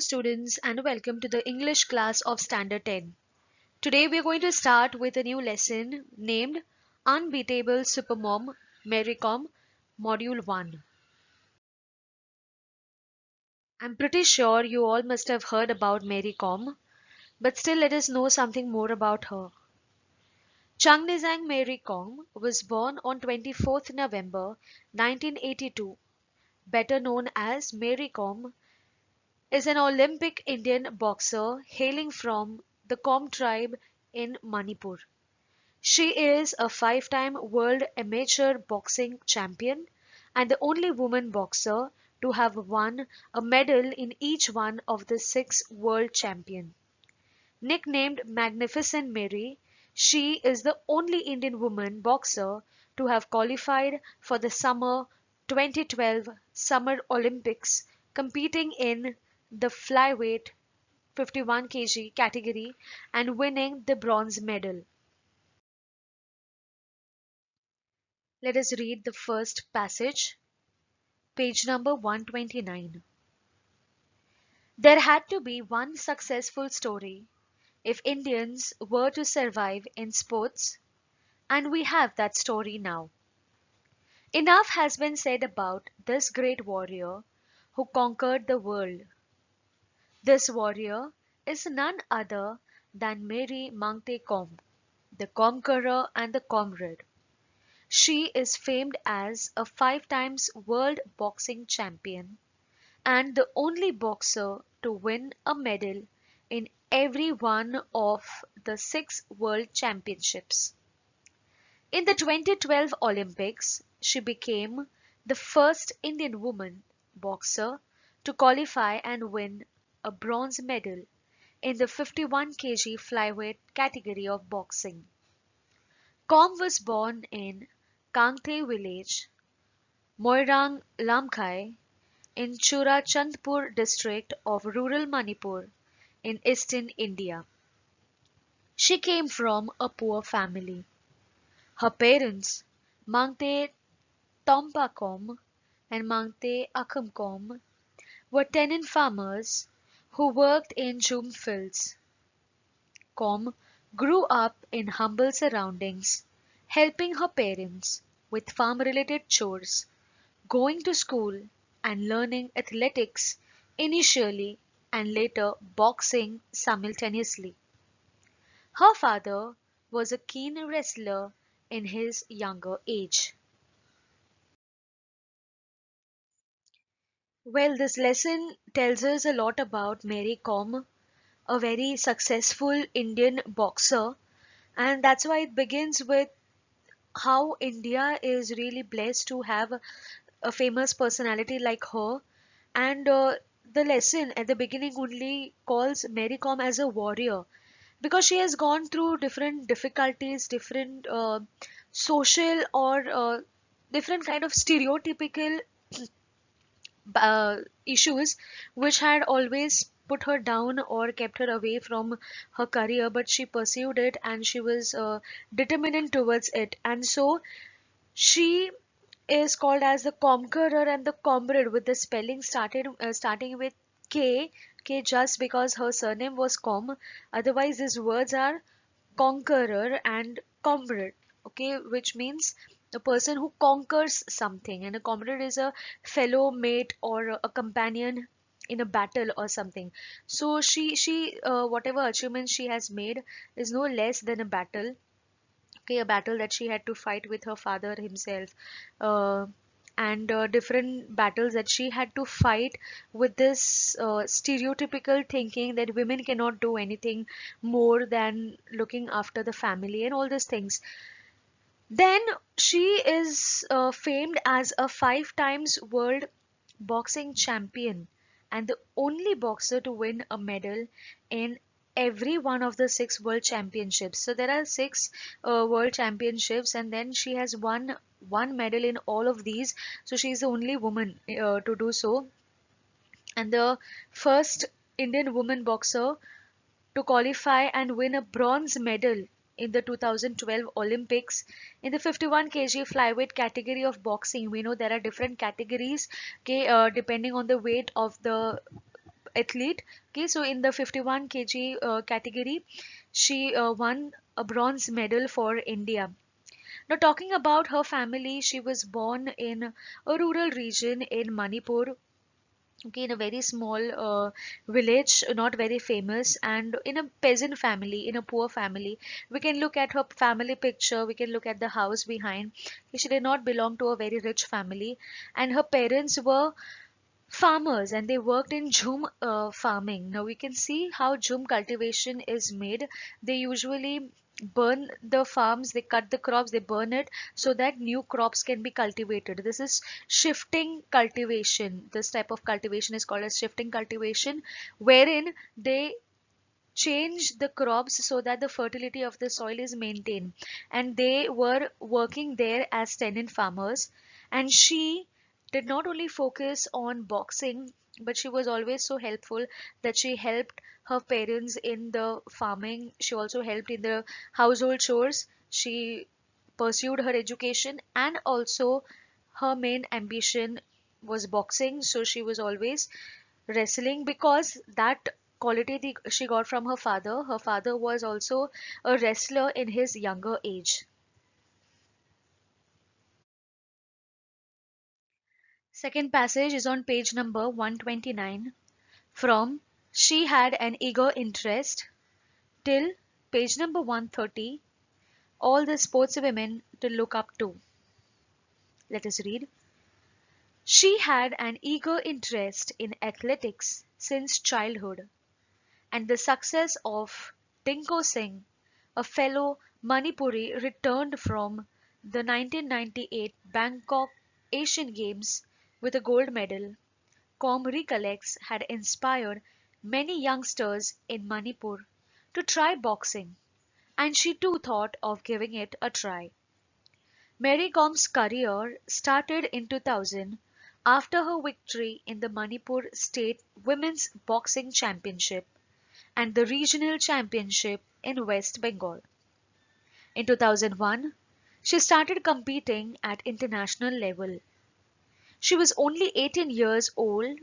students and welcome to the English class of Standard 10. Today we are going to start with a new lesson named Unbeatable Supermom Mary Kom Module 1. I'm pretty sure you all must have heard about Mary Kom, but still let us know something more about her. Changnezang Mary Kom was born on 24th November 1982, better known as Mary Kom, is an Olympic Indian boxer hailing from the Kom tribe in Manipur. She is a five-time world amateur boxing champion and the only woman boxer to have won a medal in each one of the six world champions. Nicknamed Magnificent Mary, she is the only Indian woman boxer to have qualified for the summer 2012 Summer Olympics, competing in the flyweight 51 kg category and winning the bronze medal. Let us read the first passage, page number 129. There had to be one successful story if Indians were to survive in sports, and we have that story now. Enough has been said about this great warrior who conquered the world. This warrior is none other than Mary Mangte Kom, the conqueror and the comrade. She is famed as a five times world boxing champion and the only boxer to win a medal in every one of the six world championships. In the 2012 Olympics, she became the first Indian woman boxer to qualify and win a bronze medal in the 51 kg flyweight category of boxing. Kom was born in Kangte village, Moirang Lamkhai, in Churachandpur district of rural Manipur in eastern India. She came from a poor family. Her parents, Mangte Tompakom and Mangte Akamkom, were tenant farmers who worked in jhum fields. Kom grew up in humble surroundings, helping her parents with farm-related chores, going to school and learning athletics initially and later boxing simultaneously. Her father was a keen wrestler in his younger age. Well, this lesson tells us a lot about Mary Kom, a very successful Indian boxer, and that's why it begins with how India is really blessed to have a famous personality like her. And the lesson at the beginning only calls Mary Kom as a warrior because she has gone through different difficulties, different social or different kind of stereotypical issues which had always put her down or kept her away from her career, but she pursued it and she was determined towards it, and so she is called as the conqueror and the comrade, with the spelling starting with K just because her surname was Com. Otherwise these words are conqueror and comrade, okay, which means a person who conquers something, and a comrade is a fellow mate or a companion in a battle or something. So she whatever achievements she has made is no less than a battle, okay, a battle that she had to fight with her father himself, uh, and different battles that she had to fight with this stereotypical thinking that women cannot do anything more than looking after the family and all these things. Then she is famed as a five times world boxing champion and the only boxer to win a medal in every one of the six world championships. So there are six world championships, and then she has won one medal in all of these. So she is the only woman to do so, and the first Indian woman boxer to qualify and win a bronze medal in the 2012 Olympics in the 51 kg flyweight category of boxing. We know there are different categories, okay, depending on the weight of the athlete. Okay, so in the 51 kg category, she won a bronze medal for India. Now, talking about her family, she was born in a rural region in Manipur, okay, in a very small village, not very famous, and in a peasant family, in a poor family. We can look at her family picture, we can look at the house behind. She did not belong to a very rich family, and her parents were farmers and they worked in jhum farming. Now we can see how jhum cultivation is made. They usually burn the farms, they cut the crops, they burn it so that new crops can be cultivated. This is shifting cultivation. This type of cultivation is called as shifting cultivation, wherein they change the crops so that the fertility of the soil is maintained. And they were working there as tenant farmers. And she did not only focus on boxing, but she was always so helpful that she helped her parents in the farming. She also helped in the household chores. She pursued her education, and also her main ambition was boxing. So she was always wrestling because that quality she got from her father. Her father was also a wrestler in his younger age. Second passage is on page number 129, from "She had an eager interest" till page number 130, "All the sportswomen to look up to." Let us read. She had an eager interest in athletics since childhood, and the success of Dinko Singh, a fellow Manipuri returned from the 1998 Bangkok Asian Games with a gold medal, Com recollects, had inspired many youngsters in Manipur to try boxing, and she too thought of giving it a try. Mary Com's career started in 2000 after her victory in the Manipur State Women's Boxing Championship and the Regional Championship in West Bengal. In 2001, she started competing at international level. She was only 18 years old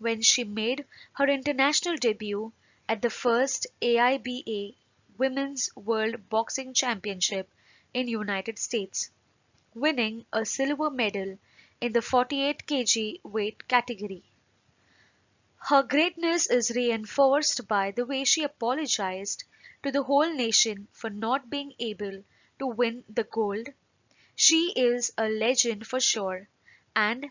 when she made her international debut at the first AIBA Women's World Boxing Championship in United States, winning a silver medal in the 48 kg weight category. Her greatness is reinforced by the way she apologized to the whole nation for not being able to win the gold. She is a legend for sure, and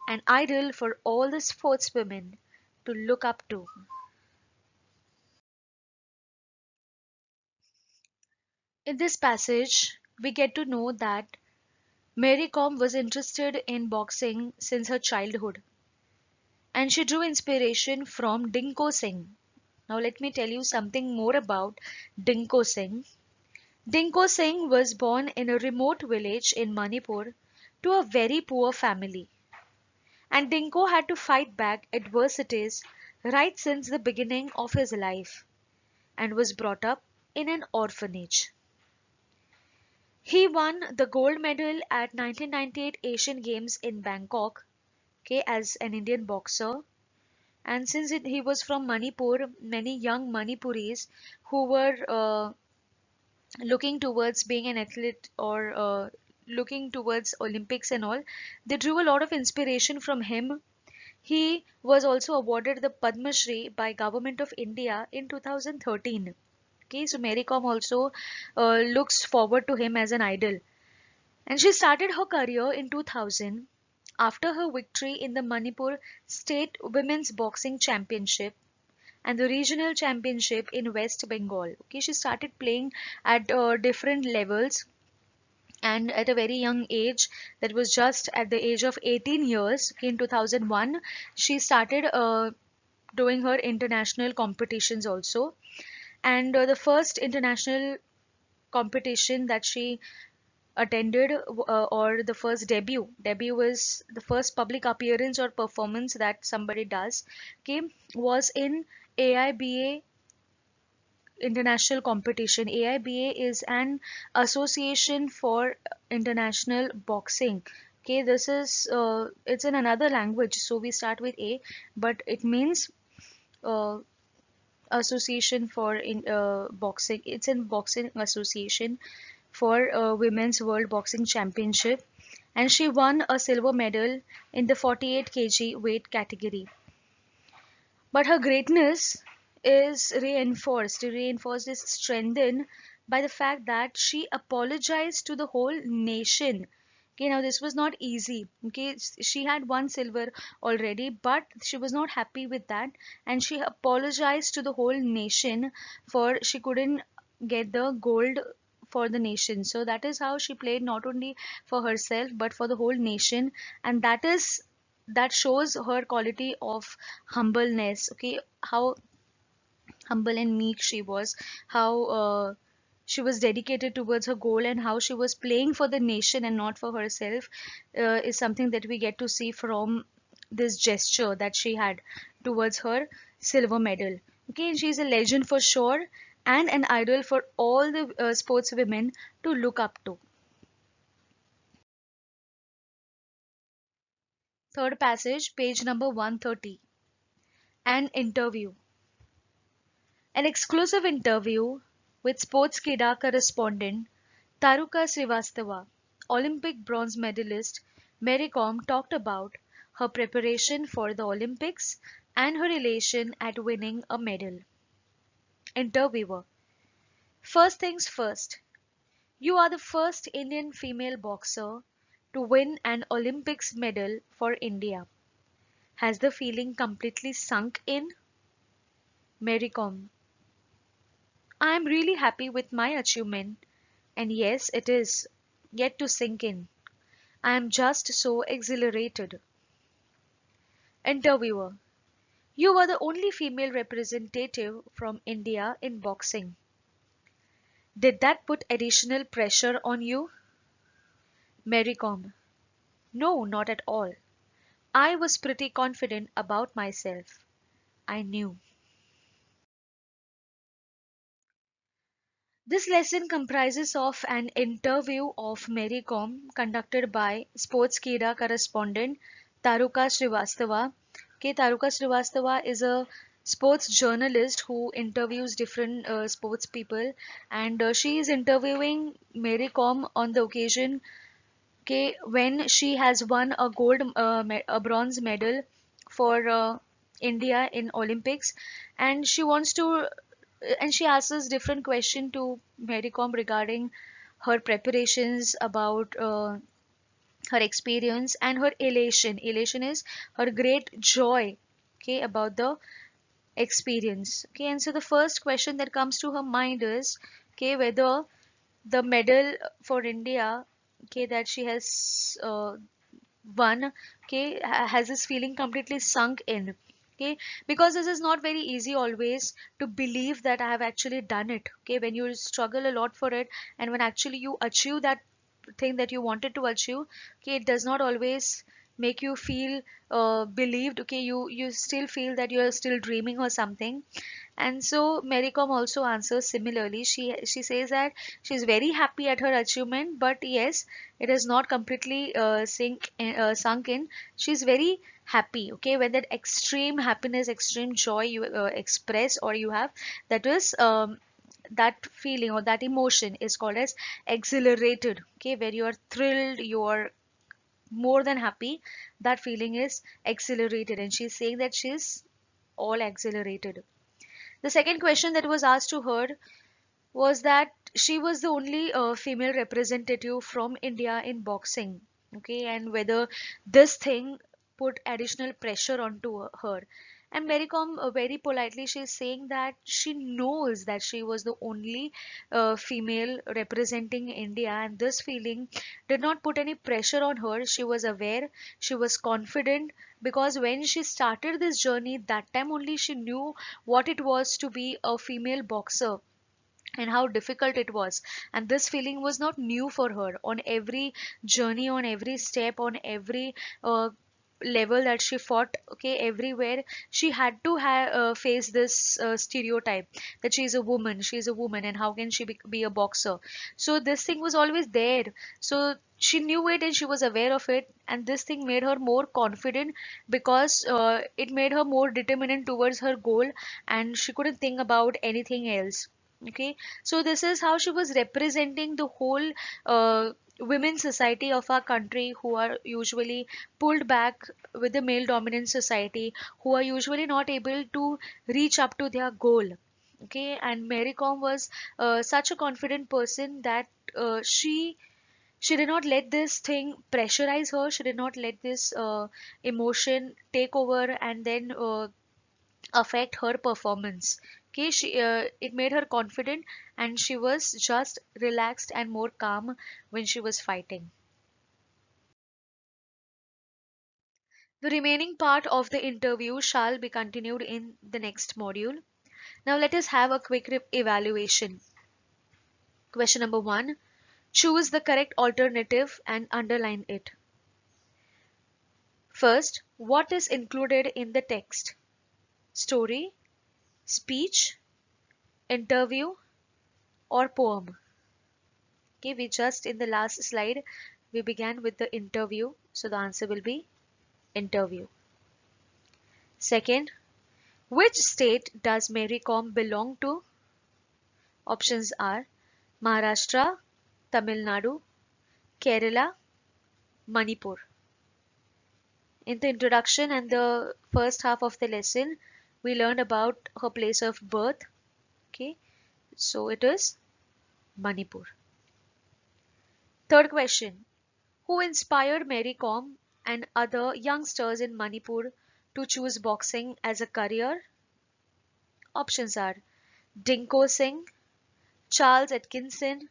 an idol for all the sportswomen to look up to. In this passage, we get to know that Mary Kom was interested in boxing since her childhood, and she drew inspiration from Dinko Singh. Now, let me tell you something more about Dinko Singh. Dinko Singh was born in a remote village in Manipur to a very poor family, and Dinko had to fight back adversities right since the beginning of his life and was brought up in an orphanage. He won the gold medal at 1998 Asian Games in Bangkok, okay, as an Indian boxer. And since he was from Manipur, many young Manipuris who were looking towards being an athlete or looking towards Olympics and all, they drew a lot of inspiration from him. He was also awarded the Padma Shri by Government of India in 2013. Okay, so Mary Kom also looks forward to him as an idol. And she started her career in 2000 after her victory in the Manipur State Women's Boxing Championship and the regional championship in West Bengal. Okay, she started playing at different levels, and at a very young age, that was just at the age of 18 years, okay, in 2001, she started doing her international competitions also. And the first international competition that she attended, or the first debut was the first public appearance or performance that somebody does, okay, was in AIBA international competition. AIBA is an association for international boxing. Okay, this is it's in another language, so we start with A, but it means association for in boxing. It's in boxing association for women's world boxing championship, and she won a silver medal in the 48 kg weight category. But her greatness is reinforced, is strengthened by the fact that she apologized to the whole nation. Okay, now this was not easy. Okay, she had won silver already, but she was not happy with that, and she apologized to the whole nation for she couldn't get the gold for the nation. So that is how she played not only for herself but for the whole nation, and that shows her quality of humbleness. Okay, how humble and meek she was, how she was dedicated towards her goal, and how she was playing for the nation and not for herself, is something that we get to see from this gesture that she had towards her silver medal. Okay, and she's a legend for sure, and an idol for all the sports women to look up to. Third passage, page number 130. An interview. An exclusive interview with Sportskeeda correspondent Taruka Srivastava, Olympic bronze medalist Mary Kom, talked about her preparation for the Olympics and her elation at winning a medal. Interviewer: first things first, you are the first Indian female boxer to win an Olympics medal for India. Has the feeling completely sunk in? Mary Kom: I am really happy with my achievement, and yes, it is yet to sink in. I am just so exhilarated. Interviewer: you were the only female representative from India in boxing. Did that put additional pressure on you? Mary Kom: no, not at all. I was pretty confident about myself. I knew. This lesson comprises of an interview of Mary Kom conducted by Sportskeeda correspondent Taruka Srivastava. Okay, Taruka Srivastava is a sports journalist who interviews different sports people, and she is interviewing Mary Kom on the occasion, okay, when she has won a a bronze medal for India in Olympics, and she asks different question to Mary Kom regarding her preparations, about her experience and her elation. Elation is her great joy, okay, about the experience. Okay, and so the first question that comes to her mind is, okay, whether the medal for India, okay, that she has won, okay, has this feeling completely sunk in. Okay, because this is not very easy always to believe that I have actually done it. Okay, when you struggle a lot for it, and when actually you achieve that thing that you wanted to achieve, okay, it does not always make you feel believed. Okay, you still feel that you are still dreaming or something. And so Mary Kom also answers similarly. She says that she's very happy at her achievement, but yes, it is not completely sunk in. She's very happy. Okay, when that extreme happiness, extreme joy you express or you have, that is that feeling or that emotion is called as exhilarated. Okay, where you are thrilled, you are more than happy. That feeling is exhilarated, and she's saying that she's all exhilarated. The second question that was asked to her was that she was the only female representative from India in boxing. Okay, and whether this thing put additional pressure onto her. And Mary Kom, very politely, she's saying that she knows that she was the only female representing India, and this feeling did not put any pressure on her. She was aware, she was confident, because when she started this journey, that time only she knew what it was to be a female boxer and how difficult it was. And this feeling was not new for her. On every journey, on every step, on every level that she fought, okay, everywhere she had to face this stereotype that she's a woman, and how can she be a boxer. So this thing was always there. So she knew it and she was aware of it, and this thing made her more confident, because it made her more determined towards her goal, and she couldn't think about anything else. Okay, so this is how she was representing the whole women society of our country, who are usually pulled back with the male dominant society, who are usually not able to reach up to their goal. Okay, and Mary Kom was such a confident person that she did not let this thing pressurize her. She did not let this emotion take over and then affect her performance. Okay, it made her confident, and she was just relaxed and more calm when she was fighting. The remaining part of the interview shall be continued in the next module. Now let us have a quick evaluation. Question number 1. Choose the correct alternative and underline it. First, what is included in the text? Story, speech, interview, or poem? Okay, we just in the last slide we began with the interview, so the answer will be interview. Second, which state does Mary Kom belong to? Options are Maharashtra, Tamil Nadu, Kerala, Manipur. In the introduction and the first half of the lesson, we learned about her place of birth. Okay, so it is Manipur. Third question. Who inspired Mary Kom and other youngsters in Manipur to choose boxing as a career? Options are Dinko Singh, Charles Atkinson,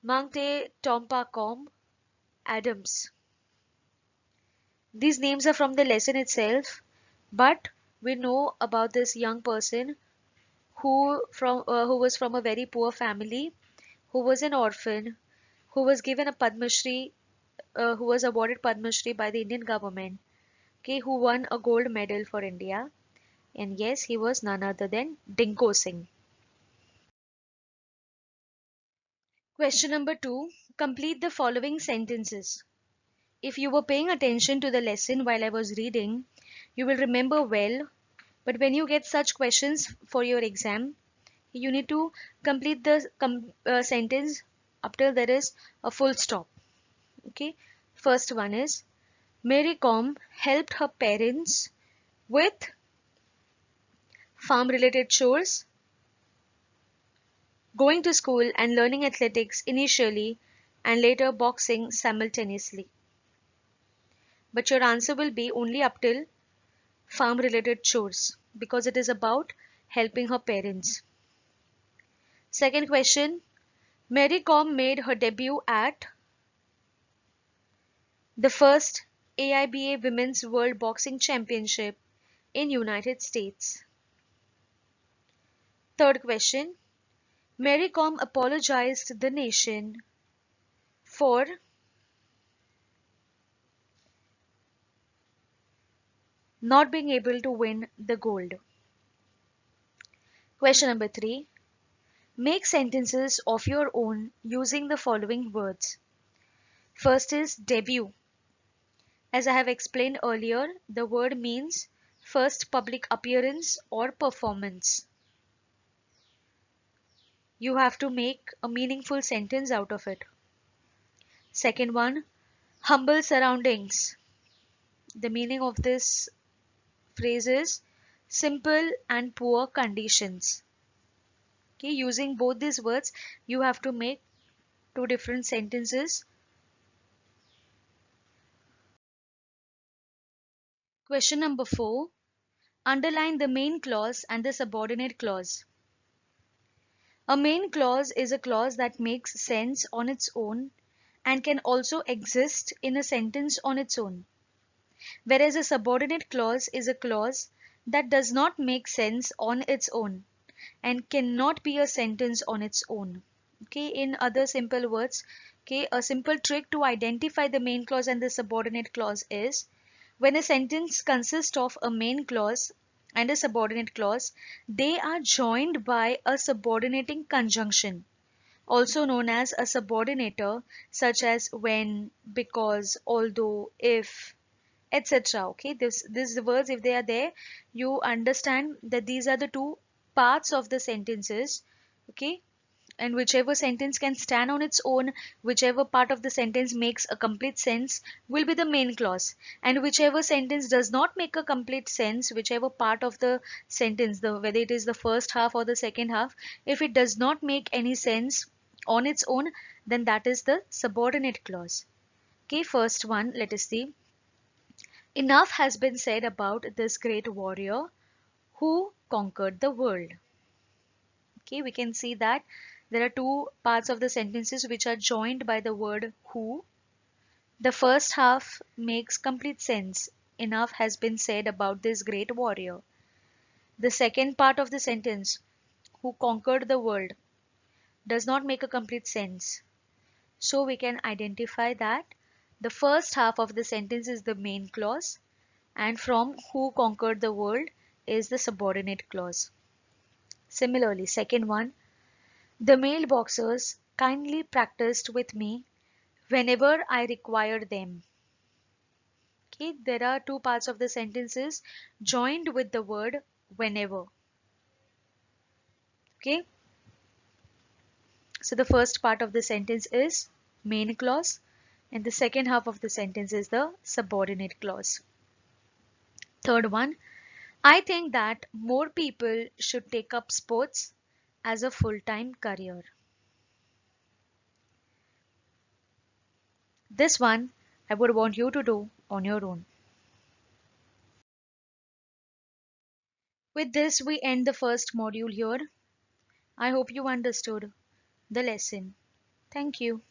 Mangte Tompa Kom, Adams. These names are from the lesson itself, but we know about this young person who was from a very poor family, who was an orphan, who was given a Padma Shri, who was awarded Padma Shri by the Indian government, okay, who won a gold medal for India. And yes, he was none other than Dinko Singh. Question number 2. Complete the following sentences. If you were paying attention to the lesson while I was reading, you will remember well, but when you get such questions for your exam, you need to complete the sentence up till there is a full stop. Okay. First one is Mary Kom helped her parents with farm related chores, going to school and learning athletics initially, and later boxing simultaneously. But your answer will be only up till farm related chores, because it is about helping her parents. Second question. Mary Kom made her debut at the first AIBA Women's World Boxing Championship in United States. Third question. Mary Kom apologized the nation for not being able to win the gold. Question number 3. Make sentences of your own using the following words. First is debut. As I have explained earlier, the word means first public appearance or performance. You have to make a meaningful sentence out of it. Second one, humble surroundings. The meaning of this phrase is simple and poor conditions. Okay, using both these words, you have to make two different sentences. Question number 4. Underline the main clause and the subordinate clause. A main clause is a clause that makes sense on its own and can also exist in a sentence on its own. Whereas a subordinate clause is a clause that does not make sense on its own and cannot be a sentence on its own. Okay, in other simple words, okay, a simple trick to identify the main clause and the subordinate clause is When a sentence consists of a main clause and a subordinate clause, they are joined by a subordinating conjunction, also known as a subordinator, such as when, because, although, if, etc. Okay, this words, if they are there, you understand that these are the two parts of the sentences. Okay, and whichever sentence can stand on its own, whichever part of the sentence makes a complete sense, will be the main clause, and whichever sentence does not make a complete sense, whichever part of the sentence, the whether it is the first half or the second half, if it does not make any sense on its own, then that is the subordinate clause. Okay, first one, let us see. Enough has been said about this great warrior who conquered the world. Okay, we can see that there are two parts of the sentences which are joined by the word who. The first half makes complete sense. Enough has been said about this great warrior. The second part of the sentence, who conquered the world, does not make a complete sense. So we can identify that the first half of the sentence is the main clause, and from who conquered the world is the subordinate clause. Similarly, second one, the mailboxers kindly practiced with me whenever I required them. Okay, there are two parts of the sentences joined with the word whenever. Okay, so the first part of the sentence is main clause, and the second half of the sentence is the subordinate clause. Third one, I think that more people should take up sports as a full-time career. This one I would want you to do on your own. With this, we end the first module here. I hope you understood the lesson. Thank you.